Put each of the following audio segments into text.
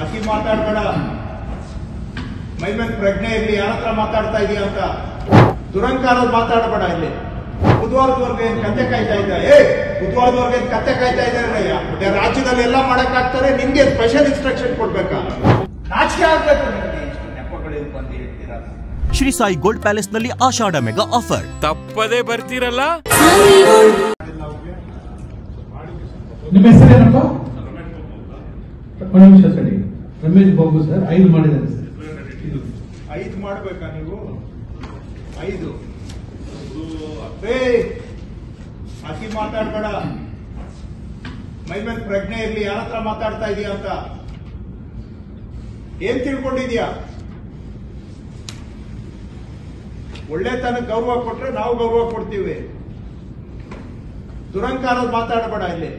ಅತಿ ಮಾತಾಡಬೇಡ. ಮೈ ಮೇಲೆ ಪ್ರಜ್ಞೆ ಇರಲಿ. ಯಾರ ಹತ್ರ ಮಾತಾಡ್ತಾ ಇದೀಯ ಅಂತ ದುರಂಕಾರ ಮಾತಾಡಬೇಡ. ಇಲ್ಲಿ ಬುಧವಾರದವರೆಗೆ ಏನ್ ಕತ್ತೆ ಕಾಯ್ತಾ ಇದ್ದ? ಬುಧವಾರದವರೆಗೆ ಏನ್ ಕತ್ತೆ ಕಾಯ್ತಾ ಇದ್ದಾರಯ್ಯ? ರಾಜ್ಯದಲ್ಲಿ ಎಲ್ಲ ಮಾಡಕ್ ಆಗ್ತಾರೆ, ನಿಮ್ಗೆ ಸ್ಪೆಷಲ್ ಇನ್ಸ್ಟ್ರಕ್ಷನ್ ಕೊಡ್ಬೇಕಾ? ನಾಚಿಕೆ ಆಗ್ಬೇಕು ನಿಮಗೆ. ಇಷ್ಟು ನೆಪಗಳು ಬಂದು ಹೇಳ್ತೀರಾ? ಶ್ರೀ ಸಾಯಿ ಗೋಲ್ಡ್ ಪ್ಯಾಲೇಸ್ ನಲ್ಲಿ ಆಷಾಢ ಮೆಗಾ ಆಫರ್. ತಪ್ಪದೇ ಬರ್ತೀರಲ್ಲ. ನಿಮ್ಮ ಹೆಸರೇನಪ್ಪ? ಒಂದು ನಿಮಿಷ ಸರಿ. ರಮೇಶ್ ಬಾಬು ಸರ್ 5 ಮಾಡಿದ್ದಾರೆ ಸರ್. 5 ಮಾಡ್ಬೇಕಾ ನೀವು? 5 ಅತಿ ಮಾತಾಡಬೇಡ. ಮೈ ಮೇಲೆ ಪ್ರಜ್ಞೆ ಇರಲಿ. ಯಾರ ಹತ್ರ ಮಾತಾಡ್ತಾ ಇದೀಯ ಅಂತ ಏನ್ ತಿಳ್ಕೊಂಡಿದ್ಯಾ? ಒಳ್ಳೆತನಕ್ಕೆ ಗೌರವ ಕೊಟ್ರೆ ನಾವು ಗೌರವ ಕೊಡ್ತೀವಿ. ದುರಂಕಾರ ಮಾತಾಡಬೇಡ. ಇಲ್ಲಿ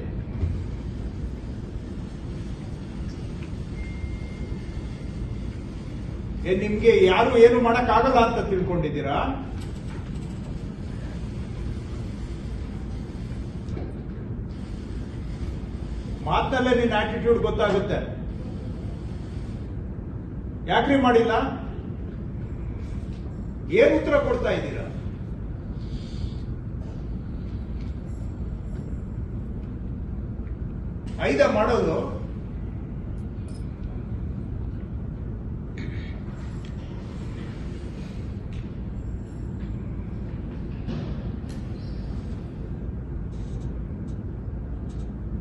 ನಿಮ್ಗೆ ಯಾರು ಏನು ಮಾಡಕ್ ಆಗಲ್ಲ ಅಂತ ತಿಳ್ಕೊಂಡಿದ್ದೀರಾ? ಮಾತಲ್ಲೇ ನಿನ್ನ ಆಟಿಟ್ಯೂಡ್ ಗೊತ್ತಾಗುತ್ತೆ. ಯಾಕ್ರಿ ಮಾಡಿಲ್ಲ? ಏನ್ ಉತ್ತರ ಕೊಡ್ತಾ ಇದ್ದೀರಾ? ಐದ ಮಾಡೋದು?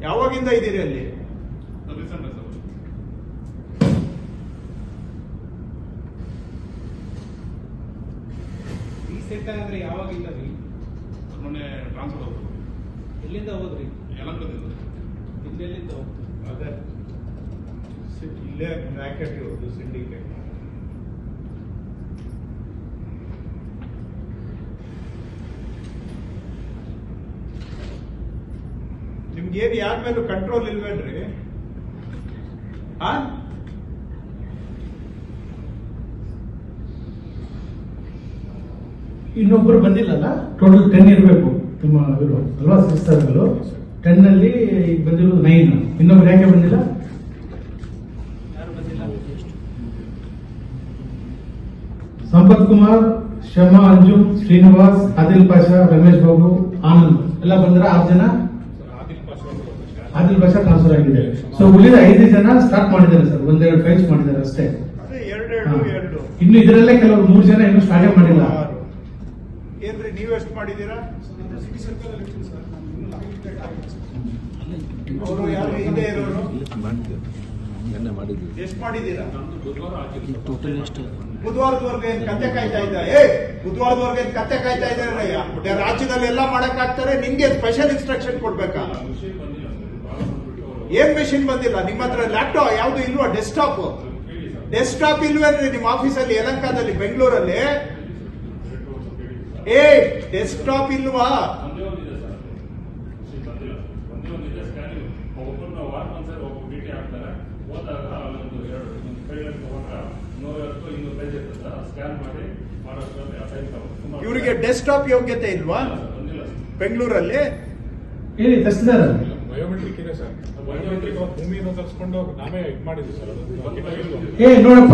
ಯಾವಾಗಿಂದ ಇದ್ದೀರಿ ಅಲ್ಲಿ? ರೀಸೆಂಟ್ ಅಂದ್ರೆ ಯಾವಾಗಿಂದ ರೀ? ಮೊನ್ನೆ ಟ್ರಾನ್ಸ್ಫರ್ ಹೋಗ್ತೀವಿ. ಎಲ್ಲಿಂದ ಹೋದ್ರಿ? ಯಲಹಂಕದಿಂದ. ಇಲ್ಲೆಲ್ಲಿಂದ ಹೋಗ್ತೀವಿ? ಅದೇ ಇಲ್ಲೇ ಬ್ರಾಕೆಟ್ ಇರೋದು ಸಿಂಡಿಕೇಟ್. ನಿಮ್ಗೇನು ಯಾರ ಮೇಲೂ ಕಂಟ್ರೋಲ್ ಇಲ್ವೇನ್ರಿ? ಇನ್ನೊಬ್ಬರು ಬಂದಿಲ್ಲಲ್ಲ? ಟೋಟಲ್ 10 ಇರಬೇಕು ನಿಮ್ಮ ಇವರು ಅಲ್ವಾ ಸಿಸ್ಟರ್ಗಳು? 10 ಅಲ್ಲಿ ಬಂದಿರೋದು 9. ಇನ್ನೊಬ್ರು ಯಾಕೆ ಬಂದಿಲ್ಲ? ಸಂಪತ್ ಕುಮಾರ್, ಶಮಾ, ಅಂಜುಮ್, ಶ್ರೀನಿವಾಸ್, ಆದಿಲ್ ಪಾಷಾ, ರಮೇಶ್ ಬಾಬು, ಆನಂದ್ ಎಲ್ಲ ಬಂದ್ರ 6 ಜನ. ಆದಿಲ್ ಪಾಷಾ ಟ್ರಾನ್ಸ್ಫರ್ ಆಗಿದೆ. ಸೊ ಉಳಿದ 5 ಜನ ಸ್ಟಾರ್ಟ್ ಮಾಡಿದ್ದಾರೆ ಸರ್. 1-2 ಫೈಲ್ಸ್ ಮಾಡಿದ್ದಾರೆ ಅಷ್ಟೇ. ಇನ್ನು ಇದರಲ್ಲೇ ಕೆಲವರು 3 ಜನ ಇನ್ನು ಸ್ಟಾರ್ಟ್ ಮಾಡಿಲ್ಲ. ಏನ್ರಿ ನೀವೆಷ್ಟು ಮಾಡಿದ್ದೀರಾ? ಅವರು ಯಾರು ಹಿಂದೆ ಇರೋರು ಎಷ್ಟು ಮಾಡಿದ್ದೀರಾ? ಬುಧವಾರದವರೆಗೆ ಏನ್ ಕತ್ತೆ ಕಾಯ್ತಾ ಇದ್ದ? ಬುಧವಾರದವರೆಗೆ ಏನ್ ಕತ್ತೆ ಕಾಯ್ತಾ ಇದ್ದಾರಯ್ಯ? ರಾಜ್ಯದಲ್ಲಿ ಎಲ್ಲ ಮಾಡಕ್ ಆಗ್ತಾರೆ, ನಿಮ್ಗೆ ಸ್ಪೆಷಲ್ ಇನ್ಸ್ಟ್ರಕ್ಷನ್ ಕೊಡ್ಬೇಕಾ? ಏನ್ ಮೆಷಿನ್ ಬಂದಿಲ್ಲ ನಿಮ್ಮ ಹತ್ರ? ಲ್ಯಾಪ್ಟಾಪ್ ಯಾವ್ದು ಇಲ್ವಾ? ಡೆಸ್ಕ್ಟಾಪ್ ಇಲ್ವೇನ್ರಿ ನಿಮ್ಮ ಆಫೀಸಲ್ಲಿ? ಯಲಹಂಕದಲ್ಲಿ, ಬೆಂಗಳೂರಲ್ಲಿ ಡೆಸ್ಕ್ಟಾಪ್ ಇಲ್ವಾ? ಇವರಿಗೆ ಡೆಸ್ಕ್ಟಾಪ್ ಯೋಗ್ಯತೆ ಇಲ್ವಾ ಬೆಂಗಳೂರಲ್ಲಿ? ಹೇಳಿ ತಹಸೀಲ್ದಾರ್. ಬಯೋಮೆಟ್ರಿಕ್ ಇದೆ ಸರ್. ಬಯೋಮೆಟ್ರಿಕ್ ಭೂಮಿಯನ್ನು ತರಿಸ್ಕೊಂಡು ನಾವೇ ಇದು ಮಾಡಿದ್ವಿ ಸರ್. ನೋಡಪ್ಪ,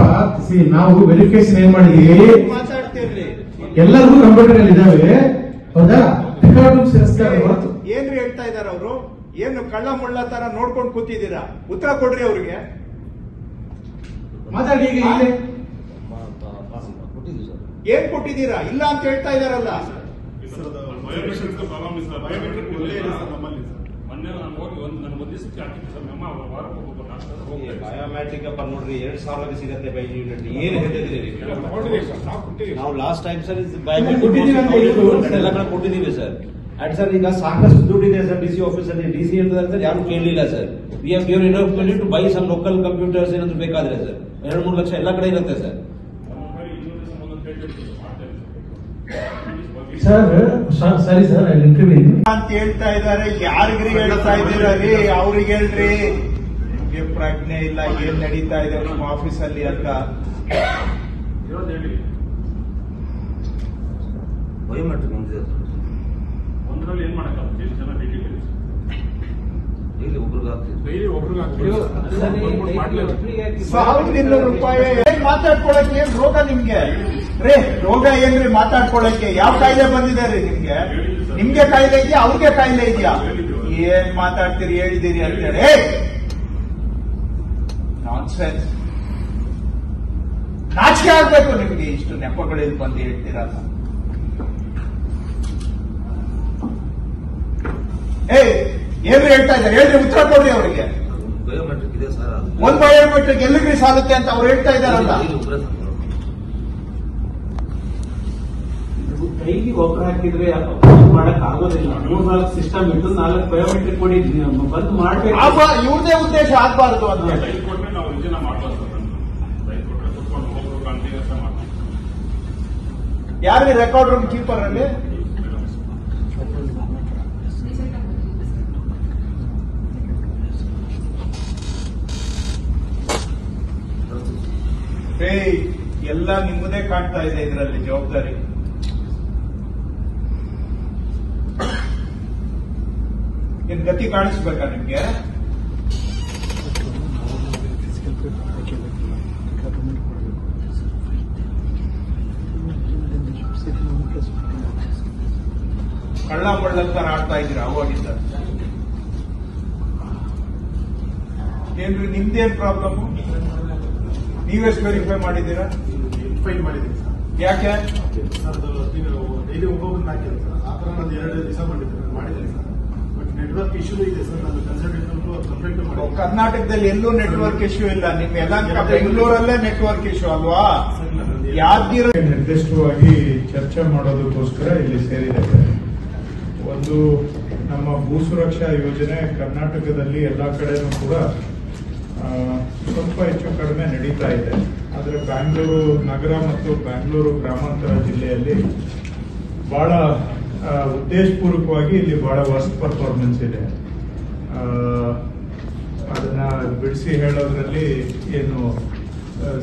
ನಾವು ವೆರಿಫಿಕೇಶನ್ ಏನ್ ಮಾಡಿದೀವಿ? ಮಾತಾಡ್ತಿರ್ಲಿ. ಎಲ್ಲರಿಗೂ ಕಂಪ್ಯೂಟರ್ ಇದಾವೆ, ಹೌದಾ? ಏನ್ರಿ ಹೇಳ್ತಾ ಇದಾರ ಅವರು? ಏನು ಕಳ್ಳ ಮುಳ್ಳ ತರ ನೋಡ್ಕೊಂಡು ಕೂತಿದ್ದೀರಾ? ಉತ್ತರ ಕೊಡ್ರಿ ಅವ್ರಿಗೆ. ಮಾತಾಡಿ. ಏನ್ ಕೊಟ್ಟಿದ್ದೀರಾ? ಇಲ್ಲ ಅಂತ ಹೇಳ್ತಾ ಇದಾರಲ್ಲ. ಬಯೋಮೆಟ್ರಿಕ್ ನೋಡ್ರಿ 2000 ಸಿಗತ್ತೆ ಬೈ ಯೂನಿಟ್. ಏನ್ ಹೇಳ್ತಿದ್ದೀರಿ ನಾವು? ಲಾಸ್ಟ್ ಟೈಮ್ ಸರ್ ಎಲ್ಲ ಕಡೆ ಕೊಟ್ಟಿದ್ದೀವಿ ಸರ್. ಅಂಡ್ ಸರ್ ಈಗ ಸಾಕಷ್ಟು ದುಡ್ಡಿದೆ ಸರ್ ಡಿಸಿ ಆಫೀಸ್ ಅಲ್ಲಿ. ಡಿಸಿ ಹೇಳಿದ್ರೆ ಯಾರು ಕೇಳಲಿಲ್ಲ sir. We have given enough money to buy some local computers ಏನಾದ್ರು ಬೇಕಾದ್ರೆ ಸರ್. 2-3 ಲಕ್ಷ ಎಲ್ಲ ಕಡೆ ಇರುತ್ತೆ ಸರ್. ಸರಿ ಸರ್, ಇಂಟರ್ವ್ಯೂ ಅಂತ ಹೇಳ್ತಾ ಇದಾರೆ. ಯಾರಿಗ್ರಿ ಹೇಳ್ತಾ ಇದ್ದೀರಾ ರೀ? ಅವ್ರಿಗೆ ಹೇಳ್ರಿ. ನಿಮ್ಗೆ ಪ್ರಜ್ಞೆ ಇಲ್ಲ, ಏನ್ ನಡೀತಾ ಇದೆ ನಿಮ್ಮ ಆಫೀಸಲ್ಲಿ ಅಂತ. ಬಯೋಮೆಟ್ರಿಕ್ ಒಂದರಲ್ಲಿ ಏನ್ ಮಾಡಕ್ಕಾಗುತ್ತೆ? ಎಷ್ಟು ಜನ ಡೀಟೇಲ್ ಡೈಲಿ ಒಬ್ರಿಗೆ ₹1,200 ಏನ್ ಮಾತಾಡ್ಕೊಳಕ್ಕೆ ಏನ್ ರೋಗ ನಿಮ್ಗೆ ರೇ? ರೋಗ ಏನ್ರಿ ಮಾತಾಡ್ಕೊಳಕ್ಕೆ? ಯಾವ ಕಾಯಿಲೆ ಬಂದಿದೆ ರೀ ನಿಮ್ಗೆ? ನಿಮ್ಗೆ ಕಾಯಿಲೆ ಇದೆಯಾ ಅವ್ರಿಗೆ ಕಾಯಿಲೆ ಇದೆಯಾ? ಏನ್ ಮಾತಾಡ್ತೀರಿ ಹೇಳಿದಿರಿ ಅಂತೇಳಿ ನಾನ್ಸೆನ್ಸ್. ನಾಚಿಕೆ ಆಗ್ಬೇಕು ನಿಮ್ಗೆ ಇಷ್ಟು ನೆಪಗಳಲ್ಲಿ ಬಂದು ಹೇಳ್ತೀರಲ್ಲ. ಏನ್ರಿ ಹೇಳ್ತಾ ಇದ್ದಾರೆ ಹೇಳ್ರಿ, ಉತ್ತರ ಕೊಡ್ರಿ ಅವರಿಗೆ. ಬಯೋಮೆಟ್ರಿಕ್ ಇದೆ ಸರ್, ಒಂದ್ ಬಯೋಮೆಟ್ರಿಕ್ ಎಲ್ಲಿಗ್ರಿ ಸಾಲುತ್ತೆ ಅಂತ ಅವ್ರು ಹೇಳ್ತಾ ಇದಾರಲ್ಲ. ಕೈಗೆ ಒಬ್ಬರು ಹಾಕಿದ್ರೆ ಮಾಡಕ್ ಆಗೋದಿಲ್ಲ. 3-4 ಸಿಸ್ಟಮ್ ಇಟ್ಟು 4 ಬಯೋಮೆಟ್ರಿಕ್ ಕೊಡಿ ಬಂದ್ ಮಾಡ್ಬೇಕು. ಇವ್ರದೇ ಉದ್ದೇಶ ಆಗ್ಬಾರ್ದು ಅಂತ ಹೇಳಿ ನಾವು ಇದನ್ನ ಮಾಡ್ಬಾರ್ದು. ಯಾರಿಗೆ ರೆಕಾರ್ಡ್ ರೂಮ್ ಕೀಪರ್ ಅಲ್ಲಿ ಎಲ್ಲ ನಿಮ್ಮದೇ ಕಾಣ್ತಾ ಇದೆ ಇದರಲ್ಲಿ ಜವಾಬ್ದಾರಿ. ಏನ್ ಗತಿ ಕಾಣಿಸ್ಬೇಕಾ ನಿಮ್ಗೆ? ಕಳ್ಳ ಬಳ್ಳಂತ ಆಡ್ತಾ ಇದ್ದೀರಾ ಅವಾಗಿಂದ. ಏನ್ರಿ ನಿಮ್ದೇನ್ ಪ್ರಾಬ್ಲಮ್? ನೀವೆಷ್ಟು ವೆರಿಫೈ ಮಾಡಿದ್ದೀರಾ? ಫೈಲ್ ಮಾಡಿದ್ದೀನಿ ಸರ್. ಯಾಕೆ ಸರ್ ಡೈಲಿ ಒಬ್ಬೊಬ್ಬರನ್ನ ಹಾಕಿಲ್ಲ ಸರ್. ಆ ಥರ ನಾನು 2 ದಿವಸ ಮಾಡಿದ್ದೀನಿ ಸರ್. ಬಟ್ ನೆಟ್ವರ್ಕ್ ಇಶ್ಯೂ ಇದೆ ಸರ್. ನಾನು ಕನ್ಸಲ್ಟೆಂಟ್ ಕಂಪ್ಲೇಂಟ್ ಮಾಡಿ. ಕರ್ನಾಟಕದಲ್ಲಿ ಎಲ್ಲೂ ನೆಟ್ವರ್ಕ್ ಇಶ್ಯೂ ಇಲ್ಲ. ನಿಮ್ ಯಲಹಂಕ ಬೆಂಗಳೂರಲ್ಲೇ ನೆಟ್ವರ್ಕ್ ಇಶ್ಯೂ ಅಲ್ವಾ? ಯಾದಗಿರಿ ನಿರ್ದಿಷ್ಟವಾಗಿ ಚರ್ಚೆ ಮಾಡೋದಕ್ಕೋಸ್ಕರ ಇಲ್ಲಿ ಸೇರಿದ್ದೇವೆ. ಒಂದು ನಮ್ಮ ಭೂ ಸುರಕ್ಷಾ ಯೋಜನೆ ಕರ್ನಾಟಕದಲ್ಲಿ ಎಲ್ಲ ಕಡೆನೂ ಕೂಡ ಸ್ವಲ್ಪ ಹೆಚ್ಚು ಕಡಿಮೆ ನಡೀತಾ ಇದೆ. ಆದರೆ ಬ್ಯಾಂಗ್ಳೂರು ನಗರ ಮತ್ತು ಬ್ಯಾಂಗ್ಳೂರು ಗ್ರಾಮಾಂತರ ಜಿಲ್ಲೆಯಲ್ಲಿ ಬಹಳ ಉದ್ದೇಶಪೂರ್ವಕವಾಗಿ ಇಲ್ಲಿ ಬಹಳ ವರ್ಸ್ಟ್ ಪರ್ಫಾರ್ಮೆನ್ಸ್ ಇದೆ. ಅದನ್ನ ಬಿಡಿಸಿ ಹೇಳೋದ್ರಲ್ಲಿ ಏನು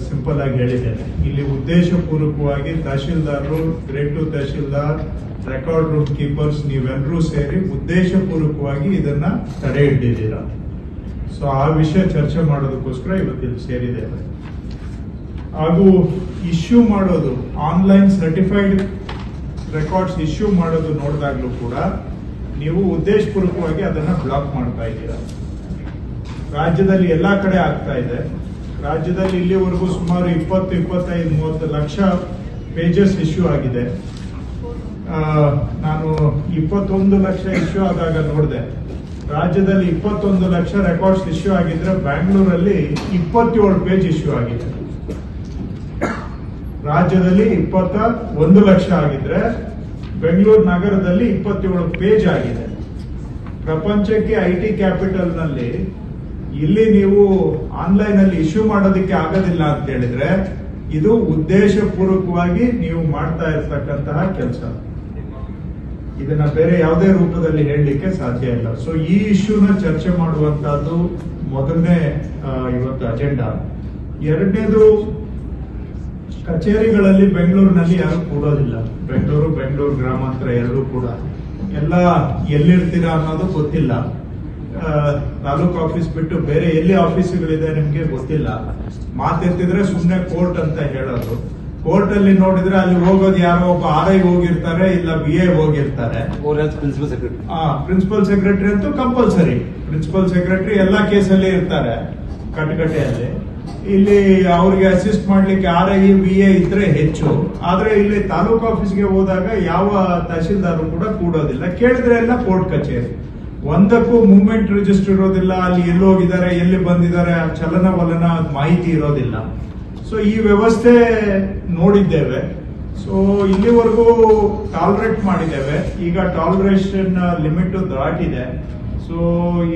ಸಿಂಪಲ್ ಆಗಿ ಹೇಳಿದ್ದೇನೆ. ಇಲ್ಲಿ ಉದ್ದೇಶಪೂರ್ವಕವಾಗಿ ತಹಶೀಲ್ದಾರರು, grade 2 tahsildar, record room keepers ನೀವೆಲ್ಲರೂ ಸೇರಿ ಉದ್ದೇಶಪೂರ್ವಕವಾಗಿ ಇದನ್ನ ತಡೆ ಹಿಡಿದಿದ್ದೀರಾ. ಸೊ ಆ ವಿಷಯ ಚರ್ಚೆ ಮಾಡೋದಕ್ಕೋಸ್ಕರ ಇವತ್ತಿಲ್ಲಿ ಸೇರಿದ್ದೇವೆ. ಹಾಗೂ ಇಶ್ಯೂ ಮಾಡೋದು ಆನ್ಲೈನ್ ಸರ್ಟಿಫೈಡ್ ರೆಕಾರ್ಡ್ಸ್ ಇಶ್ಯೂ ಮಾಡೋದು ನೋಡಿದಾಗ್ಲೂ ಕೂಡ ನೀವು ಉದ್ದೇಶಪೂರ್ವಕವಾಗಿ ಅದನ್ನ ಬ್ಲಾಕ್ ಮಾಡ್ತಾ ಇದ್ದೀರಾ. ರಾಜ್ಯದಲ್ಲಿ ಎಲ್ಲಾ ಕಡೆ ಆಗ್ತಾ ಇದೆ. ರಾಜ್ಯದಲ್ಲಿ ಇಲ್ಲಿವರೆಗೂ ಸುಮಾರು 20, 25, 30 ಲಕ್ಷ ಪೇಜಸ್ ಇಶ್ಯೂ ಆಗಿದೆ. ನಾನು 21 ಲಕ್ಷ ಇಶ್ಯೂ ಆದಾಗ ನೋಡಿದೆ. ರಾಜ್ಯದಲ್ಲಿ 21 ಲಕ್ಷ ರೆಕಾರ್ಡ್ಸ್ ಇಶ್ಯೂ ಆಗಿದ್ರೆ ಬ್ಯಾಂಗ್ಳೂರಲ್ಲಿ 27 ಪೇಜ್ ಇಶ್ಯೂ ಆಗಿದೆ. ರಾಜ್ಯದಲ್ಲಿ 21 ಲಕ್ಷ ಆಗಿದ್ರೆ ಬೆಂಗಳೂರು ನಗರದಲ್ಲಿ 27 ಪೇಜ್ ಆಗಿದೆ. ಪ್ರಪಂಚಕ್ಕೆ IT ಕ್ಯಾಪಿಟಲ್ ನಲ್ಲಿ ಇಲ್ಲಿ ನೀವು ಆನ್ಲೈನ್ ಅಲ್ಲಿ ಇಶ್ಯೂ ಮಾಡೋದಕ್ಕೆ ಆಗೋದಿಲ್ಲ ಅಂತ ಹೇಳಿದ್ರೆ ಇದು ಉದ್ದೇಶಪೂರ್ವಕವಾಗಿ ನೀವು ಮಾಡ್ತಾ ಇರ್ತಕ್ಕಂತಹ ಕೆಲಸ. ಇದನ್ನ ಬೇರೆ ಯಾವುದೇ ರೂಪದಲ್ಲಿ ಹೇಳಲಿಕ್ಕೆ ಸಾಧ್ಯ ಇಲ್ಲ. ಸೊ ಈ ಇಶ್ಯೂನ ಚರ್ಚೆ ಮಾಡುವಂತಹದ್ದು ಮೊದಲನೇ ಇವತ್ತು ಅಜೆಂಡಾ. ಎರಡನೇದು, ಕಚೇರಿಗಳಲ್ಲಿ ಬೆಂಗಳೂರಿನಲ್ಲಿ ಯಾರು ಕೂಡೋದಿಲ್ಲ. ಬೆಂಗಳೂರು ಗ್ರಾಮಾಂತರ ಎರಡೂ ಕೂಡ ಎಲ್ಲ ಎಲ್ಲಿರ್ತೀರಾ ಅನ್ನೋದು ಗೊತ್ತಿಲ್ಲ. ತಾಲೂಕು ಆಫೀಸ್ ಬಿಟ್ಟು ಬೇರೆ ಎಲ್ಲಿ ಆಫೀಸ್ಗಳಿದೆ ನಿಮ್ಗೆ ಗೊತ್ತಿಲ್ಲ. ಮಾತೆತ್ತಿದ್ರೆ ಸುಮ್ಮನೆ ಕೋರ್ಟ್ ಅಂತ ಹೇಳೋದು. ಕೋರ್ಟ್ ಅಲ್ಲಿ ನೋಡಿದ್ರೆ ಅಲ್ಲಿ ಹೋಗೋದು ಯಾರೋ ಒಬ್ಬ RI ಹೋಗಿರ್ತಾರೆ, ಇಲ್ಲ BA ಹೋಗಿರ್ತಾರೆ. ಪ್ರಿನ್ಸಿಪಲ್ ಸೆಕ್ರೆಟರಿ ಅಂತೂ ಕಂಪಲ್ಸರಿ. ಪ್ರಿನ್ಸಿಪಲ್ ಸೆಕ್ರೆಟರಿ ಎಲ್ಲಾ ಕೇಸಲ್ಲಿ ಇರ್ತಾರೆ ಕಟಕಟೆಯಲ್ಲಿ. ಇಲ್ಲಿ ಅವ್ರಿಗೆ ಅಸಿಸ್ಟ್ ಮಾಡ್ಲಿಕ್ಕೆ RI BA ಇದ್ರೆ ಹೆಚ್ಚು. ಆದ್ರೆ ಇಲ್ಲಿ ತಾಲೂಕು ಆಫೀಸ್ಗೆ ಹೋದಾಗ ಯಾವ ತಹಶೀಲ್ದಾರ್ ಕೂಡ ಕೂಡೋದಿಲ್ಲ. ಕೇಳಿದ್ರೆ ಎಲ್ಲ ಕೋರ್ಟ್ ಕಚೇರಿ. ಒಂದಕ್ಕೂ ಮೂವ್ಮೆಂಟ್ ರಿಜಿಸ್ಟರ್ ಇರೋದಿಲ್ಲ. ಅಲ್ಲಿ ಎಲ್ಲಿ ಹೋಗಿದ್ದಾರೆ, ಎಲ್ಲಿ ಬಂದಿದ್ದಾರೆ, ಚಲನವಲನ ಮಾಹಿತಿ ಇರೋದಿಲ್ಲ. ಸೊ ಈ ವ್ಯವಸ್ಥೆ ನೋಡಿದ್ದೇವೆ. ಸೊ ಇಲ್ಲಿವರೆಗೂ ಟಾಲರೇಟ್ ಮಾಡಿದ್ದೇವೆ. ಈಗ ಟಾಲರೇಷನ್ ಲಿಮಿಟ್ ದಾಟಿದೆ. ಸೊ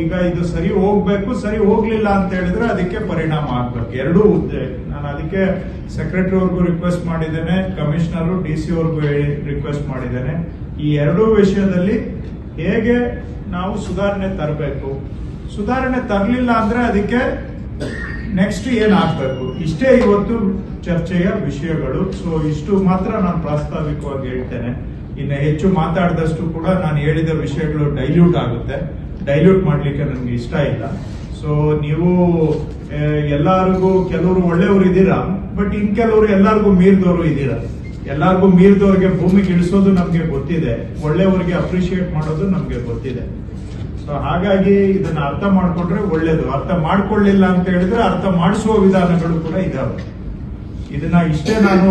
ಈಗ ಇದು ಸರಿ ಹೋಗ್ಬೇಕು. ಸರಿ ಹೋಗ್ಲಿಲ್ಲ ಅಂತ ಹೇಳಿದ್ರೆ ಅದಕ್ಕೆ ಪರಿಣಾಮ ಆಗ್ಬೇಕು. ಎರಡೂ ಹುದ್ದೆ. ನಾನು ಅದಕ್ಕೆ ಸೆಕ್ರೆಟರಿ ಅವ್ರಿಗೂ ರಿಕ್ವೆಸ್ಟ್ ಮಾಡಿದ್ದೇನೆ, ಕಮಿಷನರ್ DC ಅವ್ರಿಗೂ ರಿಕ್ವೆಸ್ಟ್ ಮಾಡಿದ್ದೇನೆ. ಈ ಎರಡೂ ವಿಷಯದಲ್ಲಿ ಹೇಗೆ ನಾವು ಸುಧಾರಣೆ ತರಬೇಕು. ಸುಧಾರಣೆ ತರಲಿಲ್ಲ ಅಂದ್ರೆ ಅದಕ್ಕೆ ನೆಕ್ಸ್ಟ್ ಏನಾಗಬೇಕು. ಇಷ್ಟೇ ಇವತ್ತು ಚರ್ಚೆಯ ವಿಷಯಗಳು. ಸೊ ಇಷ್ಟು ಮಾತ್ರ ನಾನು ಪ್ರಾಸ್ತಾವಿಕವಾಗಿ ಹೇಳ್ತೇನೆ. ಇನ್ನು ಹೆಚ್ಚು ಮಾತಾಡಿದಷ್ಟು ಕೂಡ ನಾನು ಹೇಳಿದ ವಿಷಯಗಳು ಡೈಲ್ಯೂಟ್ ಆಗುತ್ತೆ. ಡೈಲ್ಯೂಟ್ ಮಾಡ್ಲಿಕ್ಕೆ ನನಗೆ ಇಷ್ಟ ಇಲ್ಲ. ಸೊ ನೀವು ಎಲ್ಲರಿಗೂ ಕೆಲವರು ಒಳ್ಳೆಯವರು ಇದ್ದೀರಾ, ಬಟ್ ಇನ್ ಕೆಲವರು ಎಲ್ಲರಿಗೂ ಮೀರಿದವರು ಇದ್ದೀರಾ. ಎಲ್ಲರಿಗೂ ಮೀರಿದವ್ರಿಗೆ ಭೂಮಿಗೆ ಇಳಿಸೋದು ನಮ್ಗೆ ಗೊತ್ತಿದೆ, ಒಳ್ಳೆಯವರಿಗೆ ಅಪ್ರಿಶಿಯೇಟ್ ಮಾಡೋದು ನಮ್ಗೆ ಗೊತ್ತಿದೆ. ಸೊ ಹಾಗಾಗಿ ಇದನ್ನ ಅರ್ಥ ಮಾಡ್ಕೊಂಡ್ರೆ ಒಳ್ಳೇದು. ಅರ್ಥ ಮಾಡ್ಕೊಳ್ಳಿಲ್ಲ ಅಂತ ಹೇಳಿದ್ರೆ ಅರ್ಥ ಮಾಡಿಸುವ ವಿಧಾನಗಳು ಕೂಡ ಇದಾವೆ. ಇದನ್ನ ಇಷ್ಟೇ ನಾನು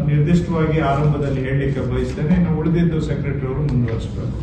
ನಿರ್ದಿಷ್ಟವಾಗಿ ಆರಂಭದಲ್ಲಿ ಹೇಳಲಿಕ್ಕೆ ಬಯಸ್ತೇನೆ. ಇನ್ನು ಉಳಿದಿದ್ದು ಸೆಕ್ರೆಟರಿ ಅವರು ಮುಂದುವರಿಸಬೇಕು.